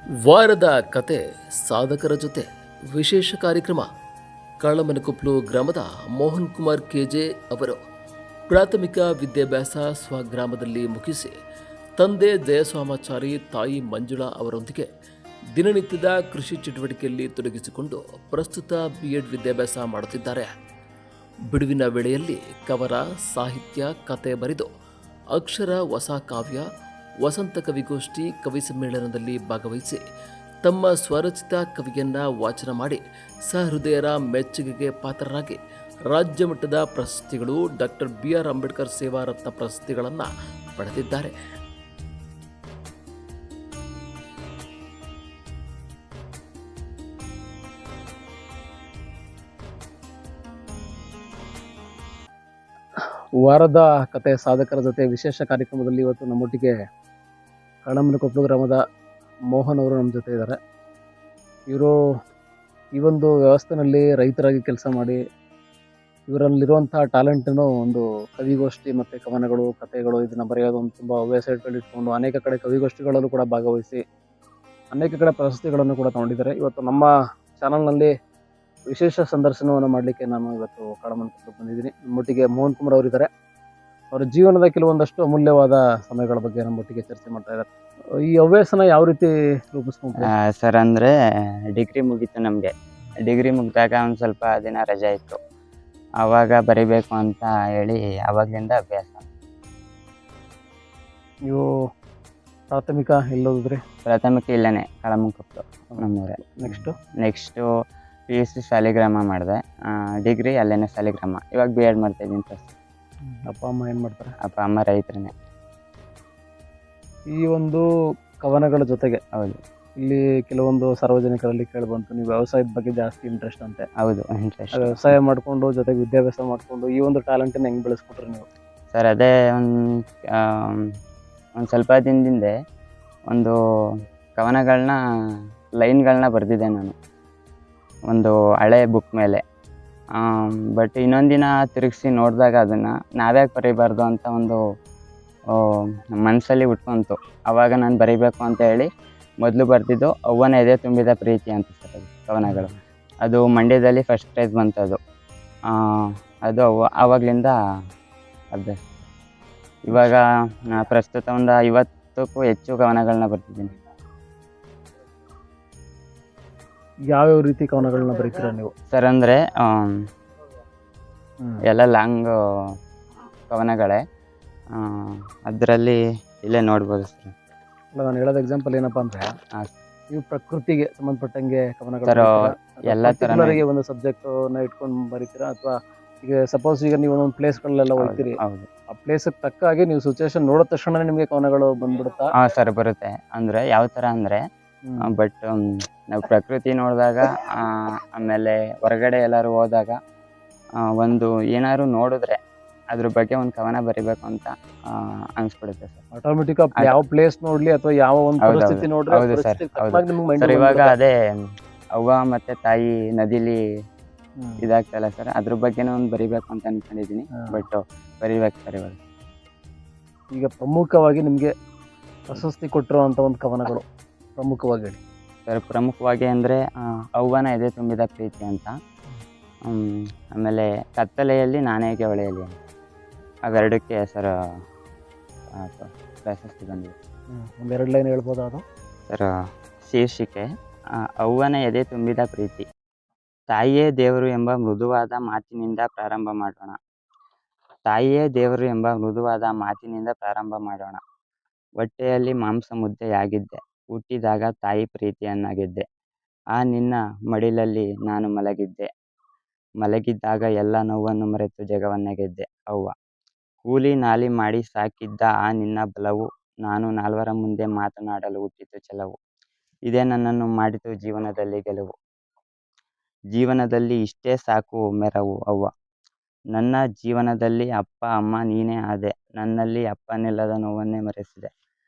ವಾರದ ಕತೆ ಸಾಧಕರ ಜೊತೆ ವಿಶೇಷ ಕಾರ್ಯಕ್ರಮ. ಕಾಳಮನಕೊಪ್ಲು ಗ್ರಾಮದ ಮೋಹನ್ ಕುಮಾರ್ ಕೆಜೆ ಅವರು ಪ್ರಾಥಮಿಕ ವಿದ್ಯಾಭ್ಯಾಸ ಸ್ವಗ್ರಾಮದಲ್ಲಿ ಮುಗಿಸಿ ತಂದೆ ಜಯಸ್ವಾಮಾಚಾರಿ ತಾಯಿ ಮಂಜುಳಾ ಅವರೊಂದಿಗೆ ದಿನನಿತ್ಯದ ಕೃಷಿ ಚಟುವಟಿಕೆಯಲ್ಲಿ ತೊಡಗಿಸಿಕೊಂಡು ಪ್ರಸ್ತುತ BEd ವಿದ್ಯಾಭ್ಯಾಸ ಮಾಡುತ್ತಿದ್ದಾರೆ. ಬಿಡುವಿನ ವೇಳೆಯಲ್ಲಿ ಕವನ, ಸಾಹಿತ್ಯ, ಕತೆ ಬರೆದು ಅಕ್ಷರ ಹೊಸ ಕಾವ್ಯ, ವಸಂತ ಕವಿಗೋಷ್ಠಿ, ಕವಿ ಸಮ್ಮೇಳನದಲ್ಲಿ ಭಾಗವಹಿಸಿ ತಮ್ಮ ಸ್ವರಚಿತ ಕವಿಯನ್ನ ವಾಚನ ಮಾಡಿ ಸಹೃದಯರ ಮೆಚ್ಚುಗೆಗೆ ಪಾತ್ರರಾಗಿ ರಾಜ್ಯ ಮಟ್ಟದ ಪ್ರಶಸ್ತಿಗಳು, BR ಅಂಬೇಡ್ಕರ್ ಸೇವಾ ರತ್ನ ಪ್ರಶಸ್ತಿಗಳನ್ನು ಪಡೆದಿದ್ದಾರೆ. ವಾರದ ಕತೆ ಸಾಧಕರ ಜೊತೆ ವಿಶೇಷ ಕಾರ್ಯಕ್ರಮದಲ್ಲಿ ಇವತ್ತು ನಮ್ಮೊಟ್ಟಿಗೆ ಕಾಳಮನಕೊಪ್ಲು ಗ್ರಾಮದ ಮೋಹನ್ ಅವರು ನಮ್ಮ ಜೊತೆ ಇದ್ದಾರೆ. ಇವರು ಈ ಒಂದು ವ್ಯವಸ್ಥೆಯಲ್ಲಿ ರೈತರಾಗಿ ಕೆಲಸ ಮಾಡಿ ಇವರಲ್ಲಿರುವಂಥ ಟ್ಯಾಲೆಂಟನ್ನು ಒಂದು ಕವಿಗೋಷ್ಠಿ ಮತ್ತು ಕವನಗಳು, ಕಥೆಗಳು ಇದನ್ನು ಬರೆಯೋದು ಒಂದು ತುಂಬ ವೆಬ್ಸೈಟ್ಗಳು ಇಟ್ಕೊಂಡು ಅನೇಕ ಕಡೆ ಕವಿಗೋಷ್ಠಿಗಳಲ್ಲೂ ಕೂಡ ಭಾಗವಹಿಸಿ ಅನೇಕ ಕಡೆ ಪ್ರಶಸ್ತಿಗಳನ್ನು ಕೂಡ ತಗೊಂಡಿದ್ದಾರೆ. ಇವತ್ತು ನಮ್ಮ ಚಾನಲ್ನಲ್ಲಿ ವಿಶೇಷ ಸಂದರ್ಶನವನ್ನು ಮಾಡಲಿಕ್ಕೆ ನಾನು ಇವತ್ತು ಕಾಳಮನಕೊಪ್ಲು ಬಂದಿದ್ದೀನಿ. ನಮ್ಮೊಟ್ಟಿಗೆ ಮೋಹನ್ ಕುಮಾರ್ ಅವರಿದ್ದಾರೆ. ಅವರ ಜೀವನದ ಕೆಲವೊಂದಷ್ಟು ಅಮೂಲ್ಯವಾದ ಸಮಯಗಳ ಬಗ್ಗೆ ನಮ್ಮೊಟ್ಟಿಗೆ ಚರ್ಚೆ ಮಾಡ್ತಾ ಇದ್ದಾರೆ. ಈ ಹವ್ಯಾಸನ ಯಾವ ರೀತಿ ರೂಪಿಸ್ಕೊಂಡ್ರಿ? ಸರ್ ಅಂದರೆ ಡಿಗ್ರಿ ಮುಗೀತು ನಮಗೆ. ಡಿಗ್ರಿ ಮುಗಿದಾಗ ಒಂದು ಸ್ವಲ್ಪ ದಿನ ರಜೆ ಇತ್ತು. ಆವಾಗ ಬರಿಬೇಕು ಅಂತ ಹೇಳಿ ಆವಾಗಲಿಂದ ಅಭ್ಯಾಸ. ನೀವು ಪ್ರಾಥಮಿಕ ಎಲ್ಲೋದ್ರಿ? ಪ್ರಾಥಮಿಕ ಇಲ್ಲೇ ಕಾಳಮನಕೊಪ್ಲು ನಮ್ಮೂರೇ. ನೆಕ್ಸ್ಟು PUC ಸಾಲಿಗ್ರಾಮ ಮಾಡಿದೆ. ಡಿಗ್ರಿ ಅಲ್ಲೇ ಸಾಲಿಗ್ರಾಮ. ಇವಾಗ BEd ಮಾಡ್ತಾಯಿದ್ದೀನಿ ಫಸ್ಟ್. ಅಪ್ಪ ಅಮ್ಮ ಏನು ಮಾಡ್ತಾರೆ? ಅಪ್ಪ ಅಮ್ಮ ರೈತರೇ. ಈ ಒಂದು ಕವನಗಳ ಜೊತೆಗೆ ಹೌದು, ಇಲ್ಲಿ ಕೆಲವೊಂದು ಸಾರ್ವಜನಿಕರಲ್ಲಿ ಕೇಳಿಬಂತು ನೀವು ವ್ಯವಸಾಯದ ಬಗ್ಗೆ ಜಾಸ್ತಿ ಇಂಟ್ರೆಸ್ಟ್ ಅಂತೆ. ಹೌದು, ಇಂಟ್ರೆಸ್ಟ್. ವ್ಯವಸಾಯ ಮಾಡಿಕೊಂಡು ಜೊತೆಗೆ ವಿದ್ಯಾಭ್ಯಾಸ ಮಾಡಿಕೊಂಡು ಈ ಒಂದು ಟ್ಯಾಲೆಂಟನ್ನು ಹೆಂಗೆ ಬೆಳೆಸ್ಕೊಟ್ರಿ ನೀವು? ಸರ್ ಅದೇ ಒಂದು ಸ್ವಲ್ಪ ದಿನದಿಂದ ಒಂದು ಕವನಗಳನ್ನ ಲೈನ್ಗಳನ್ನ ಬರೆದಿದ್ದೆ ನಾನು ಒಂದು ಹಳೆ ಬುಕ್ ಮೇಲೆ. ಬಟ್ ಇನ್ನೊಂದಿನ ತಿರುಗಿಸಿ ನೋಡಿದಾಗ ಅದನ್ನು ನಾವ್ಯಾಕೆ ಬರೀಬಾರ್ದು ಅಂತ ಒಂದು ಮನಸ್ಸಲ್ಲಿ ಉಟ್ಕೊಂತು. ಆವಾಗ ನಾನು ಬರೀಬೇಕು ಅಂತ ಹೇಳಿ ಮೊದಲು ಬರೆದಿದ್ದು ಅವ್ವನ ಎದೆ ತುಂಬಿದ ಪ್ರೀತಿ ಅಂತ ಸರ್ ಅದು ಕವನಗಳು. ಅದು ಮಂಡ್ಯದಲ್ಲಿ ಫಸ್ಟ್ ಪ್ರೈಸ್ ಬಂತದು. ಅದು ಆವಾಗಲಿಂದ ಅಭ್ಯಾಸ. ಇವಾಗ ಪ್ರಸ್ತುತ ಒಂದು 50ಕ್ಕೂ ಹೆಚ್ಚು ಕವನಗಳನ್ನ ಬರ್ತಿದ್ದೀನಿ. ಯಾವ್ಯಾವ ರೀತಿ ಕವನಗಳನ್ನ ಬರೀತೀರಾ ನೀವು? ಸರ್ ಅಂದರೆ ಎಲ್ಲ ಲಾಂಗ್ ಕವನಗಳೇ. ಅದರಲ್ಲಿ ಇಲ್ಲೇ ನೋಡ್ಬೋದು ಸರ್. ಅಲ್ಲ, ನಾನು ಹೇಳೋದು ಎಕ್ಸಾಂಪಲ್ ಏನಪ್ಪ ಅಂದರೆ, ನೀವು ಪ್ರಕೃತಿಗೆ ಸಂಬಂಧಪಟ್ಟಂಗೆ ಕವನಗಳು ಸರ್ ಎಲ್ಲ ಥರ ಒಂದು ಸಬ್ಜೆಕ್ಟನ್ನ ಇಟ್ಕೊಂಡು ಬರೀತೀರಾ, ಅಥವಾ ಈಗ ಸಪೋಸ್ ಈಗ ನೀವು ಒಂದೊಂದು ಪ್ಲೇಸ್ಗಳನ್ನೆಲ್ಲ ಹೋಗ್ತೀರಿ, ಹೌದು, ಆ ಪ್ಲೇಸಿಗೆ ತಕ್ಕ ಹಾಗೆ ನೀವು ಸಿಚುವೇಶನ್ ನೋಡಿದ ತಕ್ಷಣ ನಿಮಗೆ ಕವನಗಳು ಬಂದ್ಬಿಡುತ್ತಾ? ಹಾಂ ಸರ್, ಬರುತ್ತೆ. ಅಂದರೆ ಯಾವ ಥರ ಅಂದರೆ, ಬಟ್ ನಾವು ಪ್ರಕೃತಿ ನೋಡಿದಾಗ, ಆಮೇಲೆ ಹೊರಗಡೆ ಎಲ್ಲರೂ ಹೋದಾಗ, ಒಂದು ಏನಾದ್ರು ನೋಡಿದ್ರೆ ಅದ್ರ ಬಗ್ಗೆ ಒಂದು ಕವನ ಬರಿಬೇಕು ಅಂತ ಅನಿಸ್ಬಿಡುತ್ತೆ ಸರ್. ಆಟೋಮೆಟಿಕ್ ಯಾವ ಪ್ಲೇಸ್ ನೋಡ್ಲಿ ಅಥವಾ ಯಾವ ಒಂದು ಪರಿಸ್ಥಿತಿ ನೋಡ್ರಿ, ಹೌದು ಸರ್, ಹೌದು ಸರ್. ಇವಾಗ ಅದೇ ಅವ್ವ ಮತ್ತು ತಾಯಿ ನದಿಲಿ ಇದಾಗ್ತಲ್ಲ ಸರ್, ಅದ್ರ ಬಗ್ಗೆನೇ ಒಂದು ಬರಿಬೇಕು ಅಂತ ಅನ್ಕೊಂಡಿದ್ದೀನಿ. ಬಟ್ ಬರಿಬೇಕು ಸರ್ ಇವಾಗ. ಈಗ ಪ್ರಮುಖವಾಗಿ ನಿಮಗೆ ಪ್ರಶಸ್ತಿ ಕೊಟ್ಟಿರುವಂಥ ಒಂದು ಕವನಗಳು ಪ್ರಮುಖವಾಗಿ ಹೇಳಿ ಸರ್. ಪ್ರಮುಖವಾಗಿ ಅಂದರೆ ಅವ್ವನ ಎದೆ ತುಂಬಿದ ಪ್ರೀತಿ ಅಂತ, ಆಮೇಲೆ ಕತ್ತಲೆಯಲ್ಲಿ ನಾನೇಗೆ ಹೊಳೆಯಲಿ, ಅವೆರಡಕ್ಕೆ ಸರ್ ಪ್ರಶಸ್ತಿ ಬಂದಿದೆ. ಒಂದೆರಡು ಲೈನ್ ಹೇಳ್ಬೋದಾ ಅದು? ಸರ್ ಶೀರ್ಷಿಕೆ ಅವ್ವನ ಎದೆ ತುಂಬಿದ ಪ್ರೀತಿ. ತಾಯಿಯೇ ದೇವರು ಎಂಬ ಮೃದುವಾದ ಮಾತಿನಿಂದ ಪ್ರಾರಂಭ ಮಾಡೋಣ. ತಾಯಿಯೇ ದೇವರು ಎಂಬ ಮೃದುವಾದ ಮಾತಿನಿಂದ ಪ್ರಾರಂಭ ಮಾಡೋಣ. ಹೊಟ್ಟೆಯಲ್ಲಿ ಮಾಂಸ ಮುದ್ದೆಯಾಗಿದ್ದೆ, ಹುಟ್ಟಿದಾಗ ತಾಯಿ ಪ್ರೀತಿಯನ್ನ ಗೆದ್ದೆ. ಆ ನಿನ್ನ ಮಡಿಲಲ್ಲಿ ನಾನು ಮಲಗಿದ್ದೆ, ಮಲಗಿದ್ದಾಗ ಎಲ್ಲ ನೋವನ್ನು ಮರೆತು ಜಗವನ್ನ ಗೆದ್ದೆ. ಅವ್ವ ಕೂಲಿ ನಾಲಿ ಮಾಡಿ ಸಾಕಿದ್ದ ಆ ನಿನ್ನ ಬಲವು, ನಾನು ನಾಲ್ವರ ಮುಂದೆ ಮಾತನಾಡಲು ಹುಟ್ಟಿತು ಛಲವು. ಇದೇ ನನ್ನನ್ನು ಮಾಡಿತು ಜೀವನದಲ್ಲಿ ಗೆಲುವು. ಜೀವನದಲ್ಲಿ ಇಷ್ಟೇ ಸಾಕು ಮೆರವು ಅವ್ವ. ನನ್ನ ಜೀವನದಲ್ಲಿ ಅಪ್ಪ ಅಮ್ಮ ನೀನೇ ಆದೆ, ನನ್ನಲ್ಲಿ ಅಪ್ಪನಿಲ್ಲದ ನೋವನ್ನೇ ಮರೆಸಿದೆ.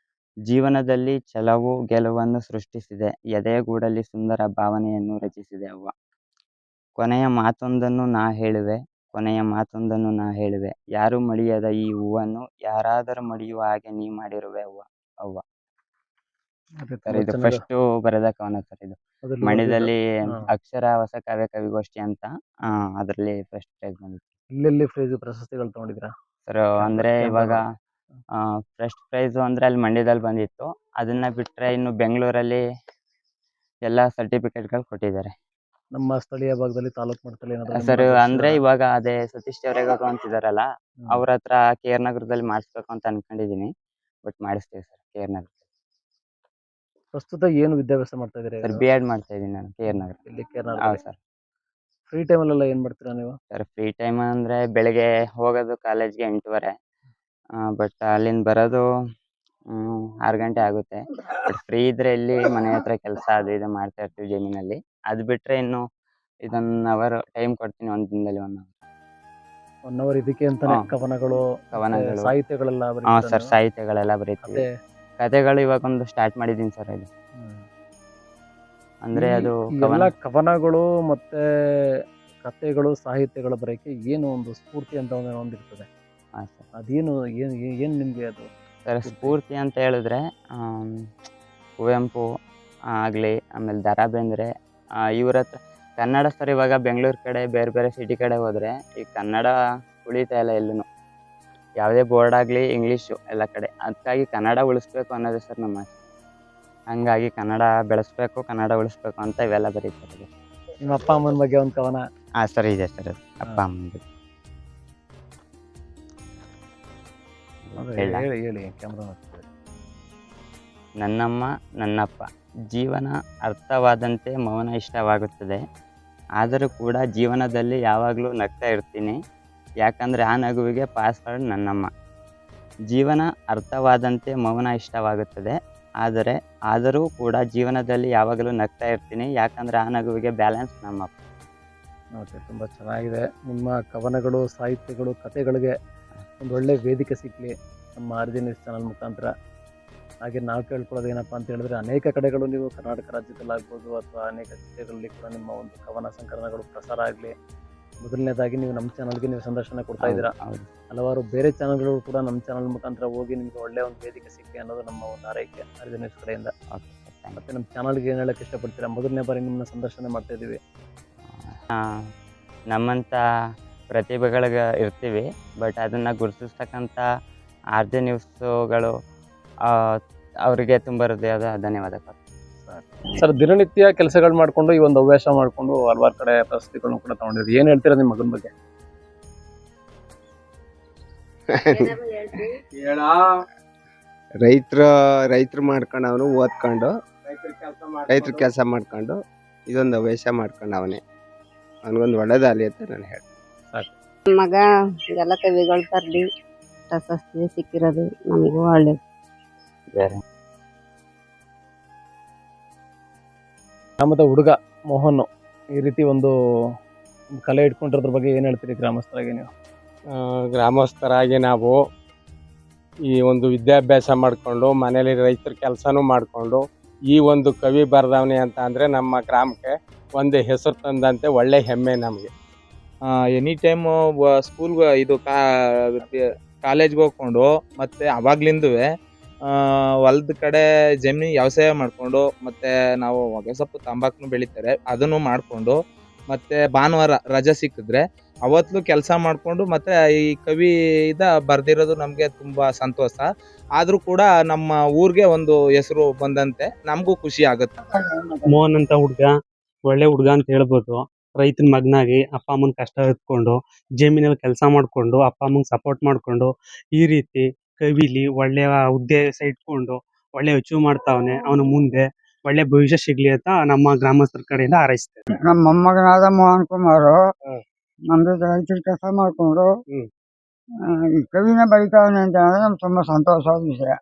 ಜೀವನದಲ್ಲಿ ಛಲವು ಗೆಲುವನ್ನು ಸೃಷ್ಟಿಸಿದೆ, ಎದೆಗೂಡಲ್ಲಿ ಸುಂದರ ಭಾವನೆಯನ್ನು ರಚಿಸಿದೆ ಅವ್ವ. ಕೊನೆಯ ಮಾತೊಂದನ್ನು ನಾ ಹೇಳುವೆ, ಕೊನೆಯ ಮಾತೊಂದನ್ನು ನಾ ಹೇಳುವೆ, ಯಾರು ಮಡಿಯದ ಈ ಹೂವನ್ನು ಯಾರಾದರೂ ಮಡಿಯುವ ಹಾಗೆ ನೀ ಮಾಡಿರುವೆ ಅವ್ವ. ಅವ್ವ ಅದೇ ಸರ್ ತುಂಬಾ ಇದು ಚೆನ್ನಾಗಿ ಫಸ್ಟ್ ಬರೆದ ಕವನ ಸರ್ ಇದು. ಅದರಲ್ಲಿ ಬರ್ದಿದ್ದು. ಮಂಡ್ಯದಲ್ಲಿ ಹಾ. ಅಕ್ಷರ ಹೊಸ ಕಾವ್ಯ ಕವಿಗೋಷ್ಠಿ ಅಂತ ಅದರಲ್ಲಿ ಫಸ್ಟ್ ಪ್ರೈಸ್ ಬಂದಿತ್ತು ಎಲ್ಲೆಲ್ಲಿ ಪ್ರಶಸ್ತಿಗಳು ತಗೊಂಡಿದ್ದೀರಾ? ಸರ್. ಅಂದ್ರೆ ಇವಾಗ ಕ್ಯಾಮ್ರಾಗಳು. ಫಸ್ಟ್ ಪ್ರೈಸು ಅಂದ್ರೆ ಅಲ್ಲಿ ಮಂಡ್ಯದಲ್ಲಿ ಬಂದಿತ್ತು. ಅದನ್ನ ಬಿಟ್ರೆ ಇನ್ನು ಬೆಂಗಳೂರಲ್ಲಿ ಎಲ್ಲ ಸರ್ಟಿಫಿಕೇಟ್ಗಳು ಕೊಟ್ಟಿದ್ದಾರೆ ನಮ್ಮ ಸ್ಥಳೀಯ ಭಾಗದಲ್ಲಿ ತಾಲೂಕು ಮಟ್ಟದಲ್ಲಿ ಏನಾದ್ರು ಸರ್. ನಿಮ್ಮನ್ನ ಅಂದ್ರೆ ಗುರುತಿಸಿದಾರಾ? ಇವಾಗ ಅದೇ ಸತೀಶ್ ಚೌರೇಗೌಡರು ಅಂತಿದಾರಲ್ಲ, ಹ್ಮ್. ಅವ್ರ ಹತ್ರ KR ನಗರದಲ್ಲಿ ಮಾಡಿಸ್ಬೇಕು ಅಂತ ಅನ್ಕೊಂಡಿದೀನಿ. ಬಟ್ ಮಾಡಿಸ್ತೀವಿ ಸರ್ KR ನಗರ. ಪ್ರಸ್ತುತ ಏನು ವಿದ್ಯಾಭ್ಯಾಸ ಮಾಡ್ತಾ ಇದ್ದೀರಾ ಸರ್ ಈಗ? B.Ed ಮಾಡ್ತಾ ಇದ್ದೀನಿ ನಾನು KR ನಗರ. ಇಲ್ಲಿ ಹೌದು ಕೇರಳದಲ್ಲಿ. ಸರ್. ಫ್ರೀ ಟೈಮಲ್ಲೆಲ್ಲ ಏನು ಮಾಡ್ತೀರಾ ನೀವು? ಸರ್ ಫ್ರೀ ಟೈಮ್ ಅಂದ್ರೆ ಬೆಳಗ್ಗೆ ಹೋಗೋದು ಕಾಲೇಜ್ಗೆ 8:30. ಬಟ್ ಅಲ್ಲಿಂದ ಬರೋದು 6 ಗಂಟೆ ಆಗುತ್ತೆ. ಬಟ್ ಫ್ರೀ ಇದ್ರೆ ಇಲ್ಲಿ ಮನೆ ಹತ್ರ ಕೆಲಸ ಅದು ಇದು ಮಾಡ್ತಾ ಇರ್ತೀವಿ ಜಮೀನಲ್ಲಿ. ಅದು ಬಿಟ್ರೆ ಇನ್ನು ಇದೊಂದು ಅವರ್ ಟೈಮ್ ಕೊಡ್ತೀನಿ ಒಂದು ದಿನದಲ್ಲಿ 1 ಅವರ್. 1 ಅವರ್ ಇದಕ್ಕೆ ಅಂತಾನೆ ಹಾ. ಕವನಗಳು, ಮತ್ತೆ ಕವನಗಳು. ಸಾಹಿತ್ಯಗಳೆಲ್ಲ ಹಾಂ ಬರೀತೀರಾ ಸರ್, ನೀವು? ಸಾಹಿತ್ಯಗಳೆಲ್ಲ ಬರೀತೀವಿ. ಕತೆ. ಕತೆಗಳು ಇವಾಗೊಂದು ಸ್ಟಾರ್ಟ್ ಮಾಡಿದ್ದೀನಿ ಸರ್ ಇದು. ಹ್ಮ್. ಅಂದ್ರೆ ಅದು ಈ ಕವನ. ಎಲ್ಲ ಕವನಗಳು ಮತ್ತೆ ಕಥೆಗಳು, ಸಾಹಿತ್ಯಗಳು ಬರೆಯಕ್ಕೆ ಏನು ಒಂದು ಸ್ಫೂರ್ತಿ ಅಂತ ಒಂದಿರ್ತದೆ. ಹಾಂ ಸರ್. ಅದೇನು ಏನು ಏನು ನಿಮಗೆ ಅದು ಸರ್ ಸ್ಫೂರ್ತಿ? ಸ್ಫೂರ್ತಿ ಅಂತ ಹೇಳಿದ್ರೆ ಕುವೆಂಪು ಆಗಲಿ, ಆಮೇಲೆ ದ ರಾ ಬೇಂದ್ರೆ, ಇವ್ರ ಹತ್ರ ಕನ್ನಡ ಸರ್. ಇವಾಗ ಬೆಂಗಳೂರು ಕಡೆ ಬೇರೆ ಬೇರೆ ಸಿಟಿ ಕಡೆ ಹೋದರೆ ಈ ಕನ್ನಡ ಉಳಿತಾ ಇಲ್ಲ ಎಲ್ಲೂ. ಯಾವುದೇ ಬೋರ್ಡ್ ಆಗಲಿ ಇಂಗ್ಲೀಷು ಎಲ್ಲ ಕಡೆ. ಅದಕ್ಕಾಗಿ ಕನ್ನಡ ಉಳಿಸ್ಬೇಕು ಅನ್ನೋದೇ ಸರ್ ನಮ್ಮ ಆಸೆ. ಹಂಗಾಗಿ ಕನ್ನಡ ಬೆಳೆಸ್ಬೇಕು, ಕನ್ನಡ ಉಳಿಸ್ಬೇಕು ಅಂತ ಇವೆಲ್ಲ ಬರೀತಾರೆ. ನಿಮ್ಮ ಅಪ್ಪ ಅಮ್ಮನ ಬಗ್ಗೆ ಒಂದು ಕವನ. ಹಾಂ ಸರ್, ಇದೆ ಸರ್ ಅದು ಅಪ್ಪ ಅಮ್ಮಂದು. ಹೇಳ. ಹೇಳಿ ಹೇಳಿ ಕ್ಯಾಮ್ರಾ. ನನ್ನಮ್ಮ ನನ್ನಪ್ಪ, ಜೀವನ ಅರ್ಥವಾದಂತೆ ಮೌನ ಇಷ್ಟವಾಗುತ್ತದೆ. ಆದರೂ ಕೂಡ ಜೀವನದಲ್ಲಿ ಯಾವಾಗಲೂ ನಗ್ತಾ ಇರ್ತೀನಿ. ಯಾಕಂದರೆ ಆ ನಗುವಿಗೆ ಪಾಸ್ವರ್ಡ್ ನನ್ನಮ್ಮ. ಜೀವನ ಅರ್ಥವಾದಂತೆ ಮೌನ ಇಷ್ಟವಾಗುತ್ತದೆ. ಆದರೂ ಕೂಡ ಜೀವನದಲ್ಲಿ ಯಾವಾಗಲೂ ನಗ್ತಾ ಇರ್ತೀನಿ. ಯಾಕಂದರೆ ಆ ನಗುವಿಗೆ ಬ್ಯಾಲೆನ್ಸ್ ನಮ್ಮಪ್ಪ. ಓಕೆ, ತುಂಬ ಚೆನ್ನಾಗಿದೆ. ನಿಮ್ಮ ಕವನಗಳು, ಸಾಹಿತ್ಯಗಳು, ಕಥೆಗಳಿಗೆ ಒಂದು ಒಳ್ಳೆ ವೇದಿಕೆ ಸಿಕ್ಕಲಿ ನಮ್ಮ RJ ನ್ಯೂಸ್ ಚಾನಲ್ ಮುಖಾಂತರ. ಹಾಗೆ ನಾವು ಕೇಳ್ಕೊಳ್ಳೋದು ಏನಪ್ಪ ಅಂತ ಹೇಳಿದ್ರೆ, ಅನೇಕ ಕಡೆಗಳು ನೀವು ಕರ್ನಾಟಕ ರಾಜ್ಯದಲ್ಲಾಗ್ಬೋದು ಅಥವಾ ಅನೇಕ ಜಿಲ್ಲೆಗಳಲ್ಲಿ ಕೂಡ ನಿಮ್ಮ ಒಂದು ಕವನ ಸಂಕಲನಗಳು ಪ್ರಸಾರ ಆಗಲಿ. ಮೊದಲನೇದಾಗಿ ನೀವು ನಮ್ಮ ಚಾನಲ್ಗೆ ನೀವು ಸಂದರ್ಶನ ಕೊಡ್ತಾ ಇದ್ದೀರಾ. ಹೌದು. ಹಲವಾರು ಬೇರೆ ಚಾನಲ್ಗಳು ಕೂಡ ನಮ್ಮ ಚಾನಲ್ ಮುಖಾಂತರ ಹೋಗಿ ನಿಮಗೆ ಒಳ್ಳೆಯ ಒಂದು ವೇದಿಕೆ ಸಿಕ್ಕಲಿ ಅನ್ನೋದು ನಮ್ಮ ಒಂದು ಹಾರೈಕೆ RJ ನ್ಯೂಸ್ ಕಡೆಯಿಂದ. Okay sir, thank you. ಮತ್ತು ನಮ್ಮ ಚಾನಲ್ಗೆ ಏನು ಹೇಳೋಕ್ಕೆ ಇಷ್ಟಪಡ್ತೀರಾ? ಮೊದಲನೇ ಬಾರಿ ನಿಮ್ಮನ್ನ ಸಂದರ್ಶನ ಮಾಡ್ತಾ ಇದ್ದೀವಿ. ನಮ್ಮಂಥ ಪ್ರತಿಭೆಗಳಿಗೆ ಇರ್ತೀವಿ. ಬಟ್ ಅದನ್ನು ಗುರುತಿಸ್ತಕ್ಕಂಥ RJ ನ್ಯೂಸುಗಳು ಅವರಿಗೆ ತುಂಬ ಹೃದಯದ ಧನ್ಯವಾದಗಳು. ಸರ್, ದಿನನಿತ್ಯ ಕೆಲಸಗಳು ಮಾಡಿಕೊಂಡು ಈ ಒಂದು ಹವ್ಯಾಸ ಮಾಡಿಕೊಂಡು ಹಲವಾರು ಕಡೆ ಪ್ರಶಸ್ತಿಗಳನ್ನು ಕೂಡ ತಗೊಂಡಿದ್ರಿ. ಏನು ಹೇಳ್ತೀರಾ ನಿಮ್ಮ ಮಗನ ಬಗ್ಗೆ? ರೈತರು ಮಾಡ್ಕೊಂಡು ಅವನು ಓದ್ಕೊಂಡು ರೈತರ ಕೆಲಸ ಮಾಡ್ಕೊಂಡು ಇದೊಂದು ಹವ್ಯಾಸ ಮಾಡ್ಕೊಂಡು ಅವನಿಗೊಂದು ಒಳ್ಳೇದಾಗಲಿ ಅಂತ ನಾನು ಹೇಳ್ತೀನಿ. ಮಗ ಎಲ್ಲ ಕವಿಗಳು ಬರಲಿ, ಪ್ರಶಸ್ತಿ ಸಿಕ್ಕಿರೋದು ನಮಗೂ ಒಳ್ಳೇದು. ಗ್ರಾಮದ ಹುಡುಗ ಮೋಹನ್ ಈ ರೀತಿ ಒಂದು ಕಲೆ ಇಟ್ಕೊಂಡಿರೋದ್ರ ಬಗ್ಗೆ ಏನು ಹೇಳ್ತೀರಿ ಗ್ರಾಮಸ್ಥರಾಗಿ ನೀವು? ಗ್ರಾಮಸ್ಥರಾಗಿ ನಾವು ಈ ಒಂದು ವಿದ್ಯಾಭ್ಯಾಸ ಮಾಡಿಕೊಂಡು ಮನೇಲಿ ರೈತರ ಕೆಲಸನೂ ಮಾಡಿಕೊಂಡು ಈ ಒಂದು ಕವಿ ಬರೆದವನೆ ಅಂತ ಅಂದರೆ ನಮ್ಮ ಗ್ರಾಮಕ್ಕೆ ಒಂದು ಹೆಸರು ತಂದಂತೆ ಒಳ್ಳೆ ಹೆಮ್ಮೆ ನಮಗೆ. ಎನಿ ಟೈಮು ಸ್ಕೂಲ್ಗೆ ಇದು ಕಾಲೇಜ್ಗೆ ಹೋಗ್ಕೊಂಡು ಮತ್ತು ಅವಾಗ್ಲಿಂದೂ ಹೊಲ್ದ ಕಡೆ ಜಮೀನು ವ್ಯವಸಾಯ ಮಾಡಿಕೊಂಡು, ಮತ್ತು ನಾವು ಹೊಗೆ ಸೊಪ್ಪು ತಂಬಾಕು ಬೆಳೀತಾರೆ ಅದನ್ನು ಮಾಡಿಕೊಂಡು, ಮತ್ತು ಭಾನುವಾರ ರಜೆ ಸಿಕ್ಕಿದ್ರೆ ಅವತ್ತು ಕೆಲಸ ಮಾಡಿಕೊಂಡು, ಮತ್ತು ಈ ಕವಿ ಬರೆದಿರೋದು ನಮಗೆ ತುಂಬ ಸಂತೋಷ. ಆದರೂ ಕೂಡ ನಮ್ಮ ಊರಿಗೆ ಒಂದು ಹೆಸರು ಬಂದಂತೆ ನಮಗೂ ಖುಷಿ ಆಗುತ್ತೆ. ಮೋಹನ್ ಅಂತ ಹುಡುಗ ಒಳ್ಳೆ ಹುಡುಗ ಅಂತ ಹೇಳ್ಬೋದು. ರೈತನ ಮಗನಾಗಿ ಅಪ್ಪ ಅಮ್ಮನ ಕಷ್ಟ ಎತ್ಕೊಂಡು ಜಮೀನಲ್ಲಿ ಕೆಲಸ ಮಾಡಿಕೊಂಡು ಅಪ್ಪ ಅಮ್ಮಂಗೆ ಸಪೋರ್ಟ್ ಮಾಡಿಕೊಂಡು ಈ ರೀತಿ ಕವಿಲಿ ಒಳ್ಳೆಯ ಉದ್ದೇಶ ಇಟ್ಕೊಂಡು ಒಳ್ಳೆ ಅಚೀವ್ ಮಾಡ್ತಾವನೆ. ಅವನು ಮುಂದೆ ಒಳ್ಳೆ ಭವಿಷ್ಯ ಸಿಗ್ಲಿ ಅಂತ ನಮ್ಮ ಗ್ರಾಮಸ್ಥರ ಕಡೆಯಿಂದ ಹಾರೈಸ್ತೇವೆ. ನಮ್ಮ ಮೊಮ್ಮಗನಾದ ಮೋಹನ್ ಕುಮಾರ್ ನಮ್ದು ರೈತರ ಕೆಲಸ ಮಾಡಿಕೊಂಡು ಈ ಕವಿನ ಬರೀತಾವನೆ ಅಂತ ಹೇಳಿದ್ರೆ ನಮ್ಗೆ ತುಂಬ ಸಂತೋಷವಾದ ವಿಷಯ.